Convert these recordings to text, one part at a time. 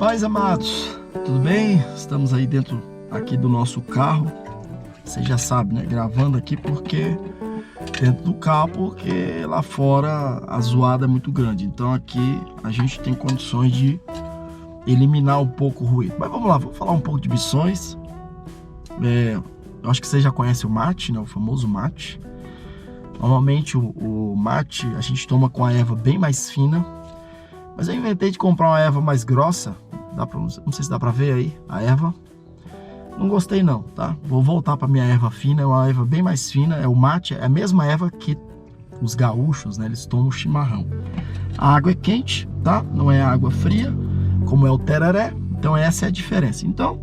Paz, amados, tudo bem? Estamos aí dentro aqui do nosso carro. Você já sabe, né? Gravando aqui porque dentro do carro, porque lá fora a zoada é muito grande. Então aqui a gente tem condições de eliminar um pouco o ruído. Mas vamos lá, vamos falar um pouco de missões. Eu acho que você já conhece o mate, né? O famoso mate. Normalmente o mate a gente toma com a erva bem mais fina. Mas eu inventei de comprar uma erva mais grossa. Não sei se dá pra ver aí a erva. Não gostei não, tá? Vou voltar pra minha erva fina. É uma erva bem mais fina. É o mate, é a mesma erva que os gaúchos, né? Eles tomam chimarrão. A água é quente, tá? Não é água fria, como é o tereré. Então essa é a diferença. Então,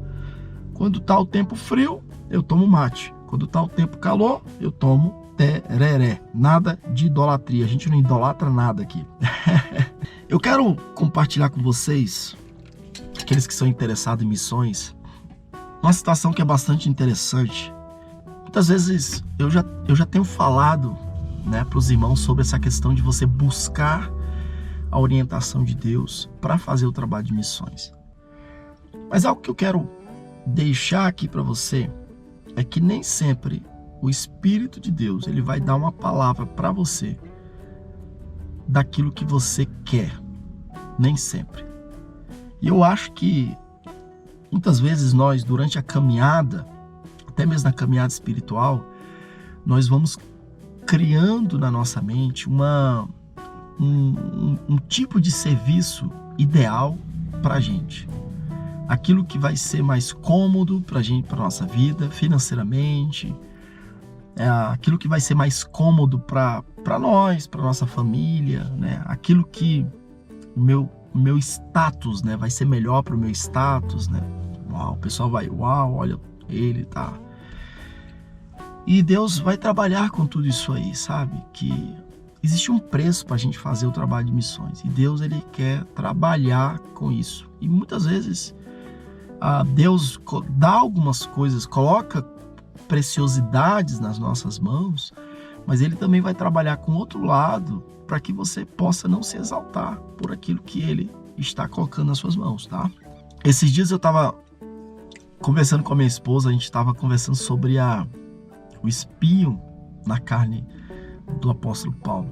quando tá o tempo frio, eu tomo mate. Quando tá o tempo calor, eu tomo tereré. Nada de idolatria. A gente não idolatra nada aqui. Eu quero compartilhar com vocês, aqueles que são interessados em missões, uma situação que é bastante interessante. Muitas vezes eu já tenho falado, né, para os irmãos sobre essa questão de você buscar a orientação de Deus para fazer o trabalho de missões. Mas algo que eu quero deixar aqui para você é que nem sempre o Espírito de Deus ele vai dar uma palavra para você daquilo que você quer, nem sempre. E eu acho que muitas vezes nós, durante a caminhada, até mesmo na caminhada espiritual, nós vamos criando na nossa mente um tipo de serviço ideal para a gente. Aquilo que vai ser mais cômodo para a gente, para nossa vida, financeiramente, aquilo que vai ser mais cômodo para nós, para nossa família, né? Aquilo que o meu status, né, vai ser melhor para o meu status, né? Uau, o pessoal vai, uau, olha ele, tá? E Deus vai trabalhar com tudo isso aí, sabe? Que existe um preço para a gente fazer o trabalho de missões. E Deus, ele quer trabalhar com isso. E muitas vezes Deus dá algumas coisas, coloca preciosidades nas nossas mãos, mas ele também vai trabalhar com outro lado para que você possa não se exaltar por aquilo que ele está colocando nas suas mãos, tá? Esses dias eu estava conversando com a minha esposa, a gente estava conversando sobre o espinho na carne do apóstolo Paulo.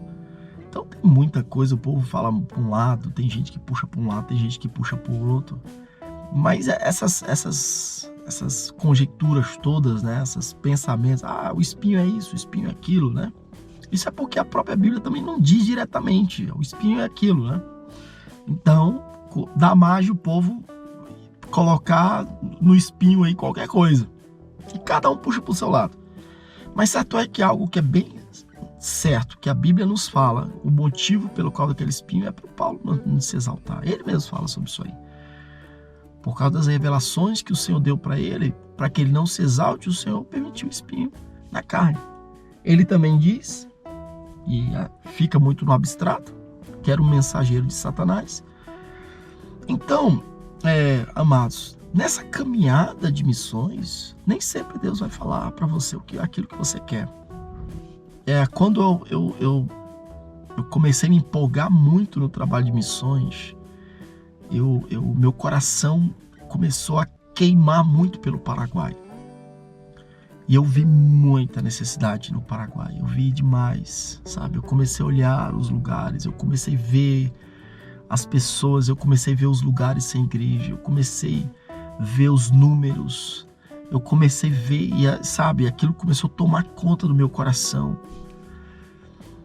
Então tem muita coisa, o povo fala para um lado, tem gente que puxa para um lado, tem gente que puxa para o outro, mas essas conjecturas todas, né? Esses pensamentos, o espinho é isso, o espinho é aquilo, né? Isso é porque a própria Bíblia também não diz diretamente, o espinho é aquilo, né? Então, dá margem o povo colocar no espinho aí qualquer coisa. E cada um puxa para o seu lado. Mas certo é que algo que é bem certo, que a Bíblia nos fala, o motivo pelo qual aquele espinho é para o Paulo não se exaltar. Ele mesmo fala sobre isso aí. Por causa das revelações que o Senhor deu para ele, para que ele não se exalte, o Senhor permitiu o espinho na carne. Ele também diz, e fica muito no abstrato, que era um mensageiro de Satanás. Então, amados, nessa caminhada de missões, nem sempre Deus vai falar para você aquilo que você quer. Quando eu comecei a me empolgar muito no trabalho de missões, meu coração começou a queimar muito pelo Paraguai. E eu vi muita necessidade no Paraguai. Eu vi demais, sabe? Eu comecei a olhar os lugares, eu comecei a ver as pessoas, eu comecei a ver os lugares sem igreja, eu comecei a ver os números, eu comecei a ver, sabe? Aquilo começou a tomar conta do meu coração.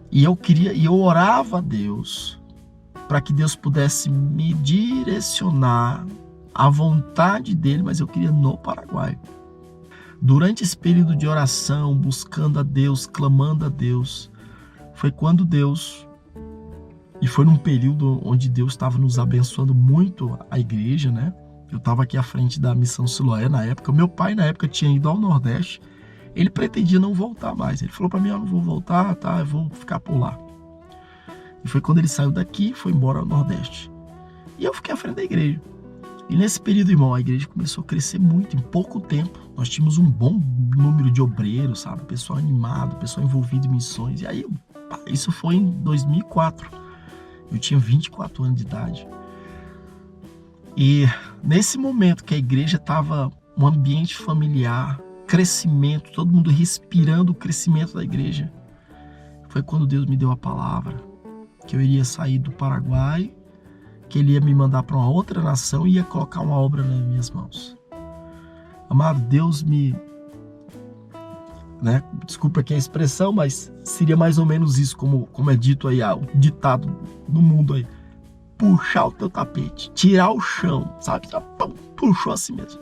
E eu orava a Deus para que Deus pudesse me direcionar à vontade dele, mas eu queria no Paraguai. Durante esse período de oração, buscando a Deus, clamando a Deus, foi quando Deus, e foi num período onde Deus estava nos abençoando muito a igreja, né? Eu estava aqui à frente da Missão Siloé na época, meu pai na época tinha ido ao Nordeste, ele pretendia não voltar mais, ele falou para mim, eu não vou voltar, tá? Eu vou ficar por lá. E foi quando ele saiu daqui e foi embora ao Nordeste. E eu fiquei à frente da igreja. E nesse período, irmão, a igreja começou a crescer muito. Em pouco tempo, nós tínhamos um bom número de obreiros, sabe? Pessoal animado, pessoal envolvido em missões. E aí, isso foi em 2004. Eu tinha 24 anos de idade. E nesse momento que a igreja estava um ambiente familiar, crescimento, todo mundo respirando o crescimento da igreja, foi quando Deus me deu a palavra que eu iria sair do Paraguai, que Ele ia me mandar para uma outra nação e ia colocar uma obra nas minhas mãos. Amado, Deus me... desculpa aqui a expressão, mas seria mais ou menos isso, como é dito aí, o ditado no mundo aí. Puxar o teu tapete, tirar o chão, sabe? Puxou assim mesmo.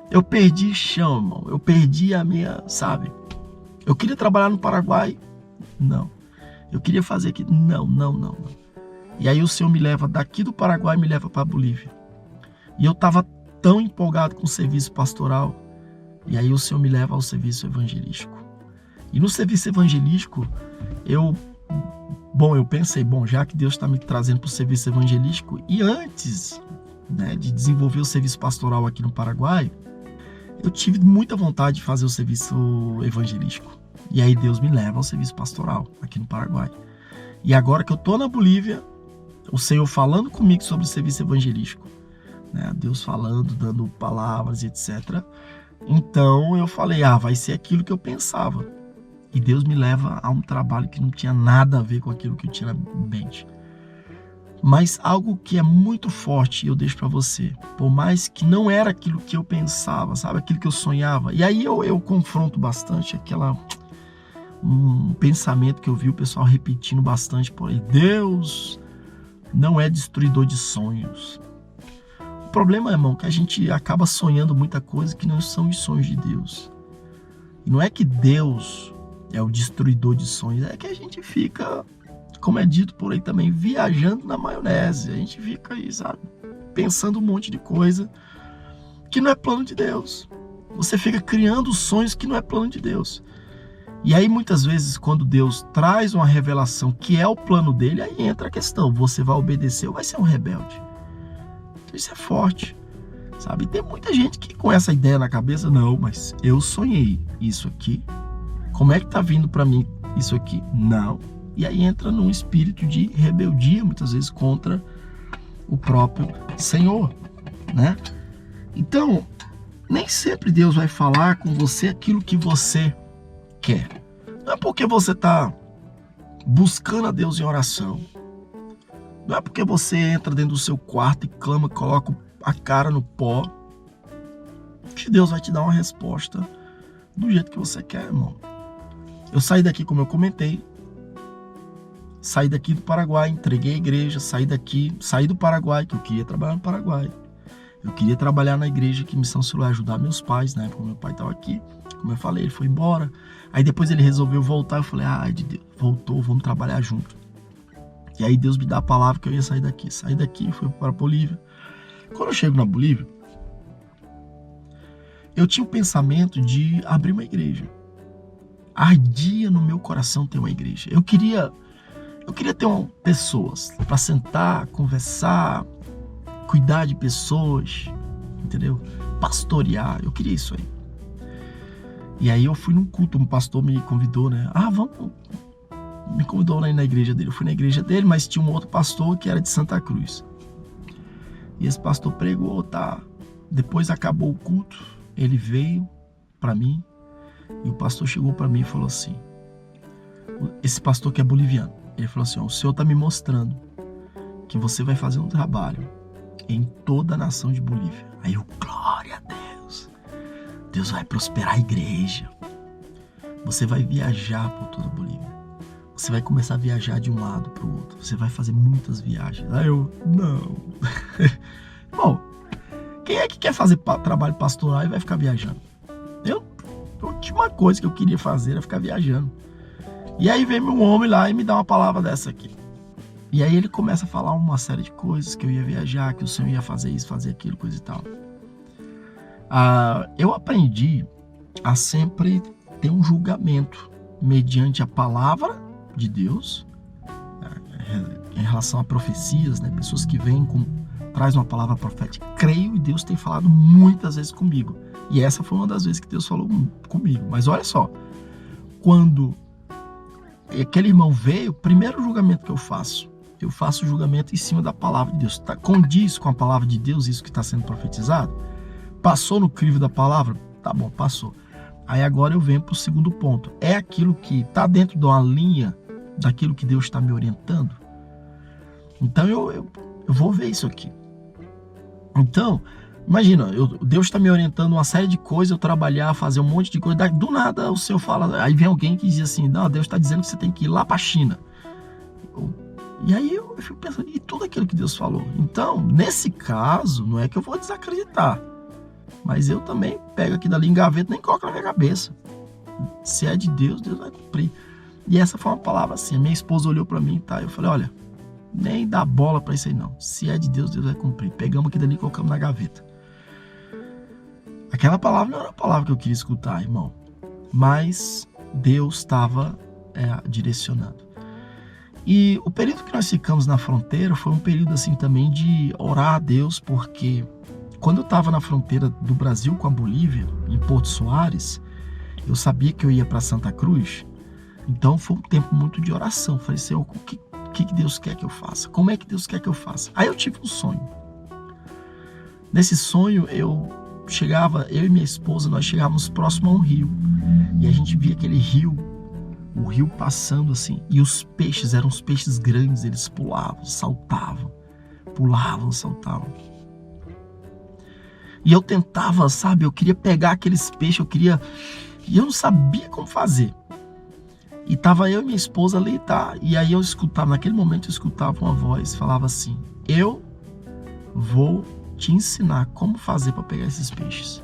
Eu perdi chão, irmão. Eu perdi a minha, sabe? Eu queria trabalhar no Paraguai? Não. Eu queria fazer aqui? Não. E aí o Senhor me leva daqui do Paraguai e me leva para a Bolívia. E eu estava tão empolgado com o serviço pastoral. E aí o Senhor me leva ao serviço evangelístico. E no serviço evangelístico, eu pensei, já que Deus está me trazendo para o serviço evangelístico, e antes de desenvolver o serviço pastoral aqui no Paraguai, eu tive muita vontade de fazer o serviço evangelístico. E aí Deus me leva ao serviço pastoral aqui no Paraguai. E agora que eu estou na Bolívia, o Senhor falando comigo sobre o serviço evangelístico, Deus falando, dando palavras, etc. Então eu falei, vai ser aquilo que eu pensava. E Deus me leva a um trabalho que não tinha nada a ver com aquilo que eu tinha na mente. Mas algo que é muito forte, eu deixo para você. Por mais que não era aquilo que eu pensava, sabe? Aquilo que eu sonhava. E aí eu confronto bastante um pensamento que eu vi o pessoal repetindo bastante por aí. Deus não é destruidor de sonhos. O problema, irmão, é que a gente acaba sonhando muita coisa que não são os sonhos de Deus. E não é que Deus é o destruidor de sonhos, é que a gente fica, como é dito por aí também, viajando na maionese. A gente fica aí, sabe, pensando um monte de coisa que não é plano de Deus. Você fica criando sonhos que não é plano de Deus. E aí muitas vezes quando Deus traz uma revelação que é o plano dele, aí entra a questão, você vai obedecer ou vai ser um rebelde? Então isso é forte, sabe? E tem muita gente que com essa ideia na cabeça, não, mas eu sonhei isso aqui, como é que tá vindo para mim isso aqui? Não. E aí entra num espírito de rebeldia, muitas vezes contra o próprio Senhor, Então, nem sempre Deus vai falar com você aquilo que você quer. Não é porque você está buscando a Deus em oração. Não é porque você entra dentro do seu quarto e clama, coloca a cara no pó, que Deus vai te dar uma resposta do jeito que você quer, irmão. Eu saí daqui, como eu comentei, saí daqui do Paraguai, entreguei a igreja, saí do Paraguai, que eu queria trabalhar no Paraguai. Eu queria trabalhar na igreja que Missão Celular, ajudar meus pais, porque meu pai estava aqui. Como eu falei, ele foi embora. Aí depois ele resolveu voltar. Eu falei, de Deus, voltou, vamos trabalhar junto. E aí Deus me dá a palavra que eu ia sair daqui. Saí daqui, fui para a Bolívia. Quando eu chego na Bolívia, eu tinha o pensamento de abrir uma igreja. Ardia no meu coração ter uma igreja. Eu queria ter pessoas para sentar, conversar, cuidar de pessoas, entendeu? Pastorear, eu queria isso aí. E aí eu fui num culto, um pastor me convidou, vamos, me convidou lá na igreja dele. Eu fui na igreja dele, mas tinha um outro pastor que era de Santa Cruz. E esse pastor pregou, depois acabou o culto, ele veio para mim, e o pastor chegou para mim e falou assim, esse pastor que é boliviano, ele falou assim, o Senhor está me mostrando que você vai fazer um trabalho em toda a nação de Bolívia. Aí eu, glória a Deus, Deus vai prosperar a igreja, você vai viajar por toda a Bolívia, você vai começar a viajar de um lado para o outro, você vai fazer muitas viagens. Aí eu, não. Bom, quem é que quer fazer trabalho pastoral e vai ficar viajando? A última coisa que eu queria fazer era ficar viajando. E aí vem meu homem lá e me dá uma palavra dessa aqui. E aí ele começa a falar uma série de coisas, que eu ia viajar, que o Senhor ia fazer isso, fazer aquilo, coisa e tal. Eu aprendi a sempre ter um julgamento mediante a palavra de Deus, em relação a profecias, pessoas que vêm traz uma palavra profética. Creio e Deus tem falado muitas vezes comigo. E essa foi uma das vezes que Deus falou comigo. Mas olha só, quando aquele irmão veio, o primeiro julgamento que eu faço, eu faço o julgamento em cima da palavra de Deus. Condiz com a palavra de Deus isso que está sendo profetizado? Passou no crivo da palavra? Tá bom, passou. Aí agora eu venho para o segundo ponto. É aquilo que está dentro de uma linha daquilo que Deus está me orientando? Então eu vou ver isso aqui. Então, imagina, Deus está me orientando uma série de coisas, eu trabalhar, fazer um monte de coisa. Do nada o Senhor fala, aí vem alguém que diz assim, não, Deus está dizendo que você tem que ir lá para a China. E aí eu fico pensando, e tudo aquilo que Deus falou? Então, nesse caso, não é que eu vou desacreditar, mas eu também pego aqui dali, engaveta, nem coloco na minha cabeça. Se é de Deus, Deus vai cumprir. E essa foi uma palavra assim, a minha esposa olhou para mim, tá? Eu falei, olha, nem dá bola para isso aí não. Se é de Deus, Deus vai cumprir. Pegamos aqui dali e colocamos na gaveta. Aquela palavra não era a palavra que eu queria escutar, irmão. Mas Deus estava direcionando. E o período que nós ficamos na fronteira foi um período assim também de orar a Deus, porque quando eu estava na fronteira do Brasil com a Bolívia, em Porto Soares, eu sabia que eu ia para Santa Cruz. Então foi um tempo muito de oração. Falei, Senhor, o que Deus quer que eu faça? Como é que Deus quer que eu faça? Aí eu tive um sonho. Nesse sonho eu e minha esposa, nós chegávamos próximo a um rio. E a gente via aquele rio, o rio passando assim. E os peixes, eram os peixes grandes, eles pulavam, saltavam. Pulavam, saltavam. E eu tentava, sabe, eu queria pegar aqueles peixes, e eu não sabia como fazer. E tava eu e minha esposa ali, tá? E aí eu escutava, naquele momento eu escutava uma voz, falava assim, eu vou te ensinar como fazer para pegar esses peixes.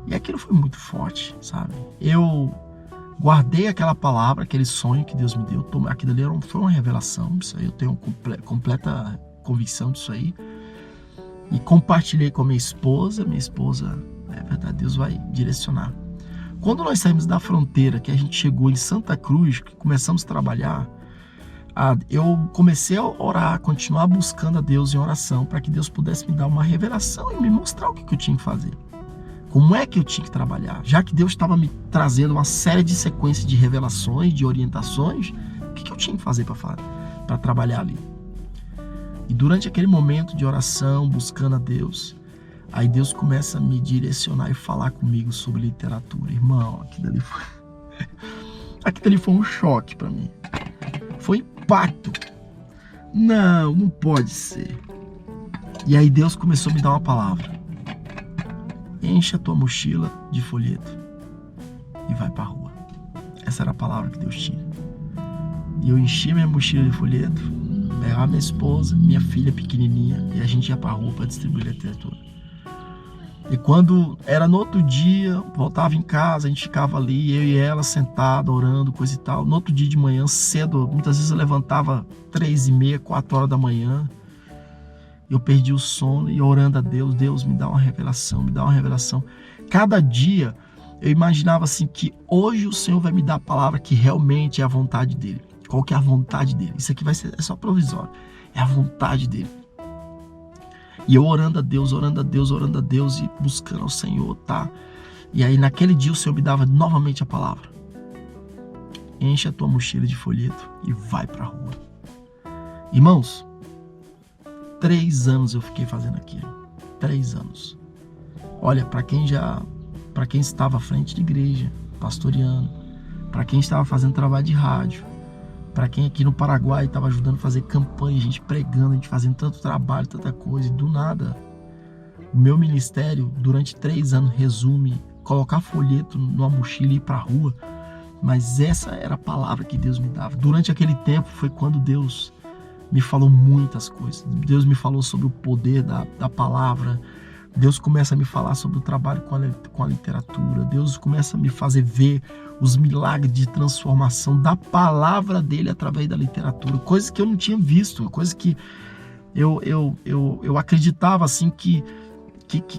E aquilo foi muito forte, sabe? Eu guardei aquela palavra, aquele sonho que Deus me deu. Aquilo ali foi uma revelação, isso aí eu tenho completa convicção disso aí. E compartilhei com a minha esposa, é verdade, Deus vai direcionar. Quando nós saímos da fronteira, que a gente chegou em Santa Cruz, que começamos a trabalhar, eu comecei a orar, continuar buscando a Deus em oração, para que Deus pudesse me dar uma revelação e me mostrar o que eu tinha que fazer. Como é que eu tinha que trabalhar? Já que Deus estava me trazendo uma série de sequências de revelações, de orientações, o que eu tinha que fazer para trabalhar ali? E durante aquele momento de oração, buscando a Deus, aí Deus começa a me direcionar e falar comigo sobre literatura. Irmão, aquilo ali foi um choque para mim. Foi impacto. Não pode ser. E aí Deus começou a me dar uma palavra. Enche a tua mochila de folheto e vai para a rua. Essa era a palavra que Deus tinha. E eu enchi minha mochila de folheto, pegava minha esposa, minha filha pequenininha, e a gente ia para a rua para distribuir literatura. E quando era no outro dia, voltava em casa, a gente ficava ali, eu e ela sentada, orando, coisa e tal. No outro dia de manhã, cedo, muitas vezes eu levantava 3h30, 4 horas da manhã. Eu perdi o sono e orando a Deus, Deus me dá uma revelação, me dá uma revelação. Cada dia eu imaginava assim que hoje o Senhor vai me dar a palavra que realmente é a vontade dEle. Qual que é a vontade dEle? Isso aqui é só provisório. É a vontade dEle. E eu orando a Deus e buscando ao Senhor, tá? E aí naquele dia o Senhor me dava novamente a palavra. Enche a tua mochila de folheto e vai pra rua. Irmãos, 3 anos eu fiquei fazendo aquilo. 3 anos. Olha, para quem estava à frente de igreja, pastoreando, para quem estava fazendo trabalho de rádio, para quem aqui no Paraguai estava ajudando a fazer campanha, a gente pregando, a gente fazendo tanto trabalho, tanta coisa, e do nada, o meu ministério, durante 3 anos, resume colocar folheto numa mochila e ir para a rua. Mas essa era a palavra que Deus me dava. Durante aquele tempo foi quando Deus me falou muitas coisas. Deus me falou sobre o poder da palavra. Deus começa a me falar sobre o trabalho com a literatura. Deus começa a me fazer ver os milagres de transformação da palavra dele através da literatura. Coisas que eu não tinha visto, coisas que eu acreditava assim que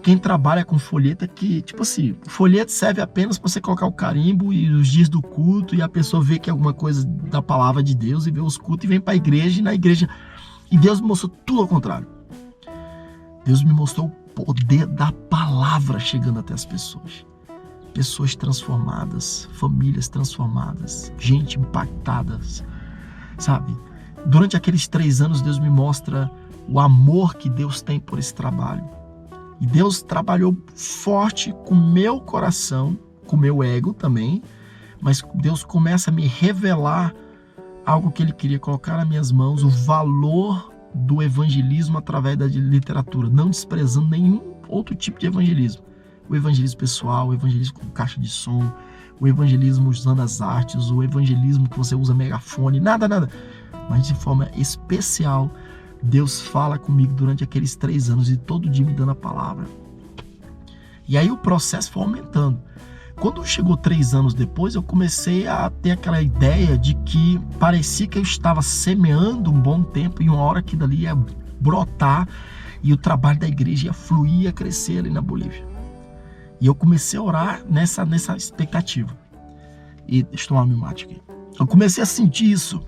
quem trabalha com folheto é que, tipo assim, o folheto serve apenas para você colocar o carimbo e os dias do culto, e a pessoa vê que é alguma coisa da palavra de Deus e vê os cultos e vem para a igreja, e na igreja... E Deus me mostrou tudo ao contrário. Deus me mostrou o poder da palavra chegando até as pessoas. Pessoas transformadas, famílias transformadas, gente impactadas, sabe? durante aqueles 3 anos, Deus me mostra o amor que Deus tem por esse trabalho. E Deus trabalhou forte com o meu coração, com o meu ego também, mas Deus começa a me revelar algo que Ele queria colocar nas minhas mãos, o valor do evangelismo através da literatura, não desprezando nenhum outro tipo de evangelismo. O evangelismo pessoal, o evangelismo com caixa de som, o evangelismo usando as artes, o evangelismo que você usa megafone, nada. Mas de forma especial, Deus fala comigo durante aqueles 3 anos e todo dia me dando a palavra. E aí o processo foi aumentando. Quando chegou 3 anos depois, eu comecei a ter aquela ideia de que parecia que eu estava semeando um bom tempo e uma hora que dali ia brotar e o trabalho da igreja ia fluir, ia crescer ali na Bolívia. E eu comecei a orar nessa expectativa. E deixa eu tomar meu mate aqui. Eu comecei a sentir isso.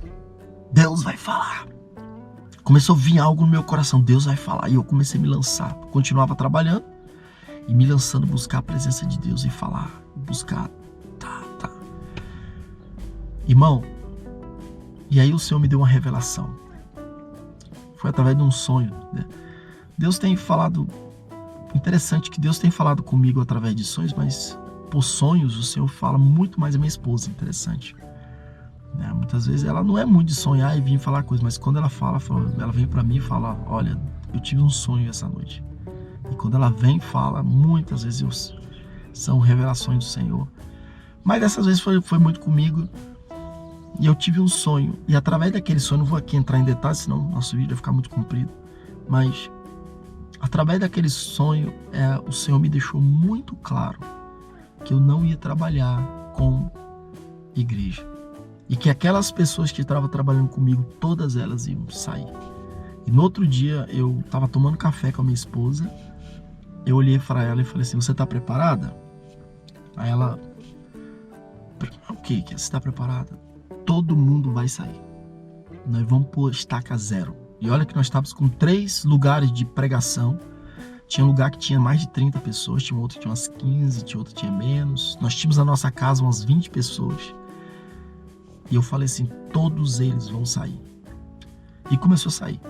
Deus vai falar. Começou a vir algo no meu coração. Deus vai falar. E eu comecei a me lançar. Continuava trabalhando e me lançando, buscar a presença de Deus e falar. Buscar. Tá. Irmão, e aí o Senhor me deu uma revelação. Foi através de um sonho, né? Deus tem falado. Interessante que Deus tem falado comigo através de sonhos, mas por sonhos o Senhor fala muito mais a minha esposa. Interessante, né? Muitas vezes ela não é muito de sonhar e vir falar coisas, mas quando ela fala, ela vem para mim e fala: olha, eu tive um sonho essa noite. E quando ela vem e fala, muitas vezes são revelações do Senhor. Mas dessas vezes foi muito comigo. E eu tive um sonho. E através daquele sonho, não vou aqui entrar em detalhes, senão nosso vídeo vai ficar muito comprido. Mas através daquele sonho, o Senhor me deixou muito claro que eu não ia trabalhar com igreja. E que aquelas pessoas que estavam trabalhando comigo, todas elas iam sair. E no outro dia, eu estava tomando café com a minha esposa. Eu olhei para ela e falei assim: você está preparada? Aí ela: o que? Você está preparada? Todo mundo vai sair. Nós vamos pôr estaca zero. E olha que nós estávamos com 3 lugares de pregação. Tinha um lugar que tinha mais de 30 pessoas, tinha outro que tinha umas 15, tinha outro que tinha menos. Nós tínhamos na nossa casa umas 20 pessoas. E eu falei assim: todos eles vão sair. E começou a sair.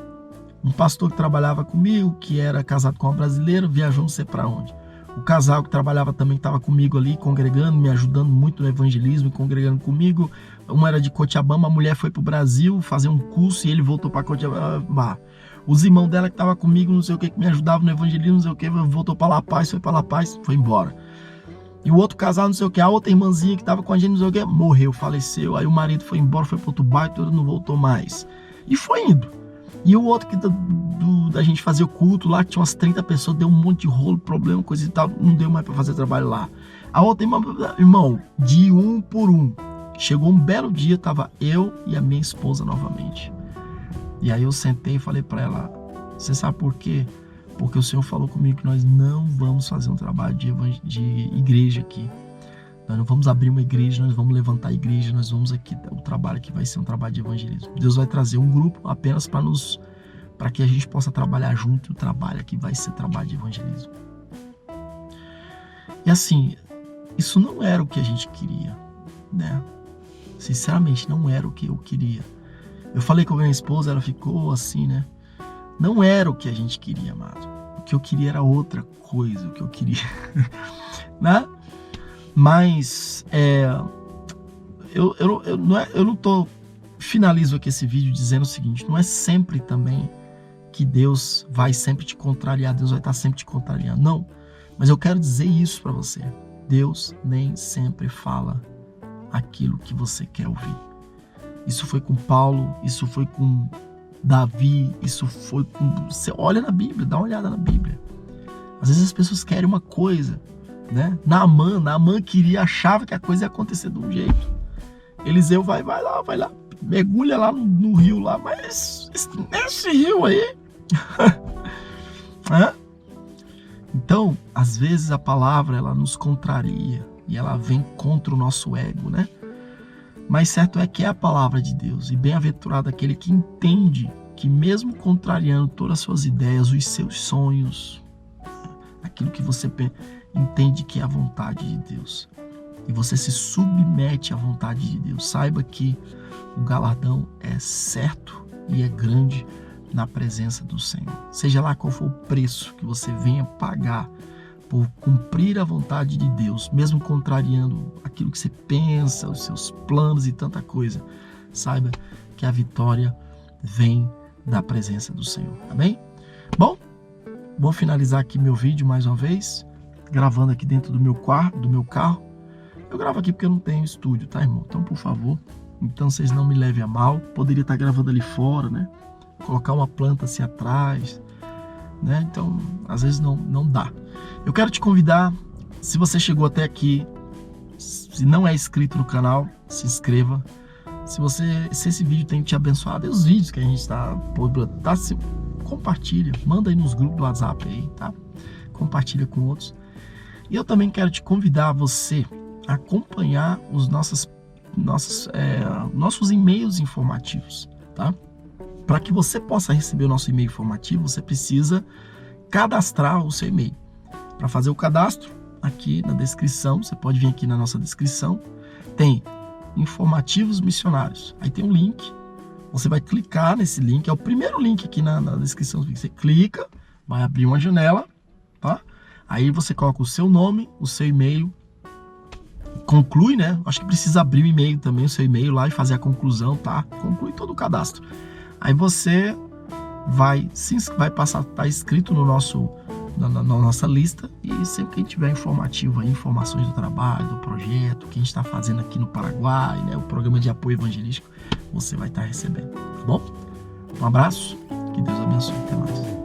Um pastor que trabalhava comigo, que era casado com uma brasileira, viajou não sei para onde. O casal que trabalhava também estava comigo ali, congregando, me ajudando muito no evangelismo, congregando comigo. Um era de Cochabamba, a mulher foi para o Brasil fazer um curso e ele voltou para Cochabamba. Os irmãos dela que estavam comigo, não sei o que me ajudavam no evangelismo, não sei o que, voltou para La Paz, foi para La Paz, foi embora. E o outro casal, não sei o que, a outra irmãzinha que estava com a gente, não sei o que, morreu, faleceu. Aí o marido foi embora, foi para outro bairro, todo não voltou mais. E foi indo. E o outro que da gente fazia o culto lá, que tinha umas 30 pessoas, deu um monte de rolo, problema, coisa e tal, não deu mais para fazer trabalho lá. A outra irmão, de um por um. Chegou um belo dia, tava eu e a minha esposa novamente. E aí eu sentei e falei para ela: você sabe por quê? Porque o Senhor falou comigo que nós não vamos fazer um trabalho de igreja aqui. Nós não vamos abrir uma igreja, nós vamos levantar a igreja, nós vamos aqui, o trabalho aqui vai ser um trabalho de evangelismo. Deus vai trazer um grupo apenas para que a gente possa trabalhar junto, e o trabalho aqui vai ser trabalho de evangelismo. E assim, isso não era o que a gente queria, né? Sinceramente, não era o que eu queria. Eu falei com a minha esposa, ela ficou assim, né? Não era o que a gente queria, amado. O que eu queria era outra coisa, o que eu queria, né? Mas eu não tô finalizo aqui esse vídeo dizendo o seguinte: não é sempre também que Deus vai sempre te contrariar, Deus vai estar sempre te contrariando, não. Mas eu quero dizer isso para você: Deus nem sempre fala aquilo que você quer ouvir. Isso foi com Paulo, isso foi com Davi, isso foi com... Você olha na Bíblia, dá uma olhada na Bíblia. Às vezes as pessoas querem uma coisa, né? Naamã achava que a coisa ia acontecer de um jeito. Eliseu vai lá, mergulha lá no rio lá, mas esse rio aí Então, às vezes a palavra ela nos contraria e ela vem contra o nosso ego, né? Mas certo é que é a palavra de Deus, e bem-aventurado aquele que entende que mesmo contrariando todas as suas ideias, os seus sonhos, aquilo que você entende que é a vontade de Deus, e você se submete à vontade de Deus, saiba que o galardão é certo e é grande na presença do Senhor. Seja lá qual for o preço que você venha pagar por cumprir a vontade de Deus, mesmo contrariando aquilo que você pensa, os seus planos e tanta coisa, saiba que a vitória vem da presença do Senhor. Amém? Bom, vou finalizar aqui meu vídeo mais uma vez, gravando aqui dentro do meu carro. Eu gravo aqui porque eu não tenho estúdio, tá, irmão? Então, por favor, então vocês não me levem a mal. Poderia estar gravando ali fora, né? Colocar uma planta assim atrás, né? Então, às vezes não dá. Eu quero te convidar, se você chegou até aqui, se não é inscrito no canal, se inscreva. Se esse vídeo tem te abençoado, e os vídeos que a gente compartilha, manda aí nos grupos do WhatsApp aí, tá? Compartilha com outros. E eu também quero te convidar você a acompanhar os nossos e-mails informativos, tá? Para que você possa receber o nosso e-mail informativo, você precisa cadastrar o seu e-mail. Para fazer o cadastro, aqui na descrição, você pode vir aqui na nossa descrição, tem informativos missionários. Aí tem um link, você vai clicar nesse link, é o primeiro link aqui na descrição, você clica, vai abrir uma janela, tá? Aí você coloca o seu nome, o seu e-mail, conclui, né? Acho que precisa abrir o e-mail também, o seu e-mail lá e fazer a conclusão, tá? Conclui todo o cadastro. Aí você vai passar, tá inscrito no na nossa lista, e sempre que a gente tiver informativo aí, informações do trabalho, do projeto, que a gente está fazendo aqui no Paraguai, né? O programa de apoio evangelístico, você vai estar recebendo, tá bom? Um abraço, que Deus abençoe, até mais.